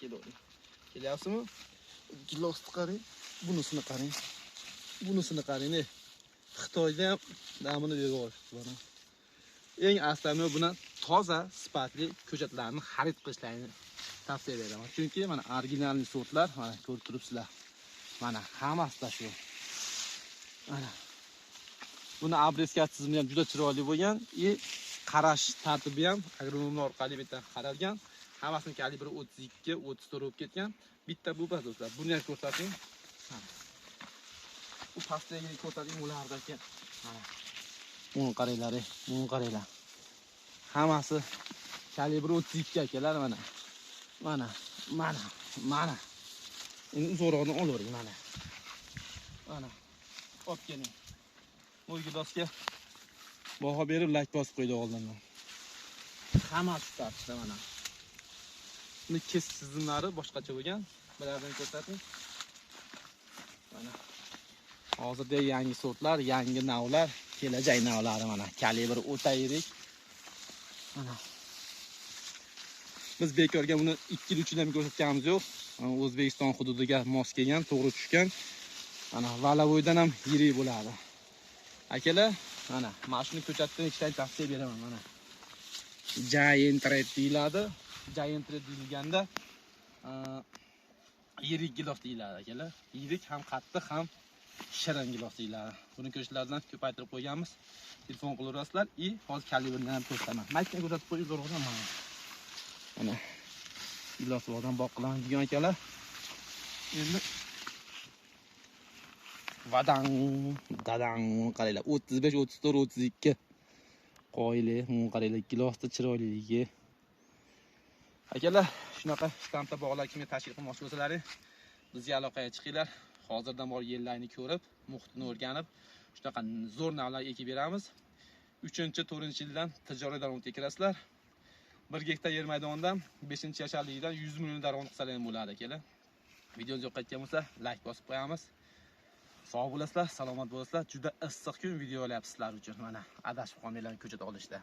kelavering. Kelyapsizmi? Gilosni qarang, bunisini qarang. Bunisini qarang. Xitoyda ham namini berib olishdi buni. Eng asli buni toza, sifatli ko'chatlarni xarid qilishlarini tavsiya beraman. Chunki mana original sortlar, mana ko'rib turibsizlar. Mana hammasida shu. Mana. Buni obreskatsiz tizimi ham juda chiroyli bo'lgan, qarash tartibi ham agronomlar orqali bitta qaralgan. Hammasini kalibri 32, 34 bo'lib ketgan. Bitta bu bas do'stlar. Buni ham ko'rsating. Bu pastdagi ko'rsating ulardagi. Mana. Buni qaranglar. Hammasi kalibri 32 akalar mana. Mana. Endi zo'rog'ini olavering mana. Olib keling. Bu gidosga baho berib like bosib qo'ydi oldindan. Hammasi tartibda mana. Buni kesish tizimlari boshqacha bo'lgan. Bulardan ko'rsating. Mana. Hozirda yangi sortlar, yangi navlar, kelajak navlari mana. Kalibri o'ta yirik. Mana. Biz bekorga buni 2 yil uchun ham ko'rsatganimiz yo'q. O'zbekiston hududiga mos kelgan, to'g'ri tushgan. Mana valavoydan ham yirik bo'ladi. Akalar, mana shuni ko'chatdan ikkita tavsiya beraman mana. Giant Red deyiladi. Giant Red deyilganda yirik gilos deyiladi akalar. Yirik ham qattiq ham shirin gilos deyiladi. Buni ko'chlardan ko'paytirib qo'yganmiz. Telefon qilaverasizlar. Hozir kalibrini ham ko'rsataman. Maytdan ko'rsatib qo'ying zo'rg'an mana. Mana gilos bilan boqilaman degan akalar. Endi dadang qaranglar 35, 34, 32 qoyili qaranglar gilosda chiroyliligi. Akalar, shunaqa shtampda bog'lar kimga tashkil qilmoqchi bo'lsalaring, bizga aloqaga chiqinglar. Hozirdan bor yerlarni ko'rib, muhitni o'rganib, shunaqa zo'r navlar ekib beramiz. 3-4-yildan tijoriy daromadga kirasizlar. 1 gektar yer maydonidan 5-yasharligidan 100 million daromad qilsalar ham bo'ladi akalar. Videomiz yoqqan bo'lsa, like bosib qo'yamiz. Sog' bo'lasizlar, salomat bo'lasizlar. Juda issiq kun video olyapsizlar uchun. Mana adashib qolmanglar ko'chat olishda.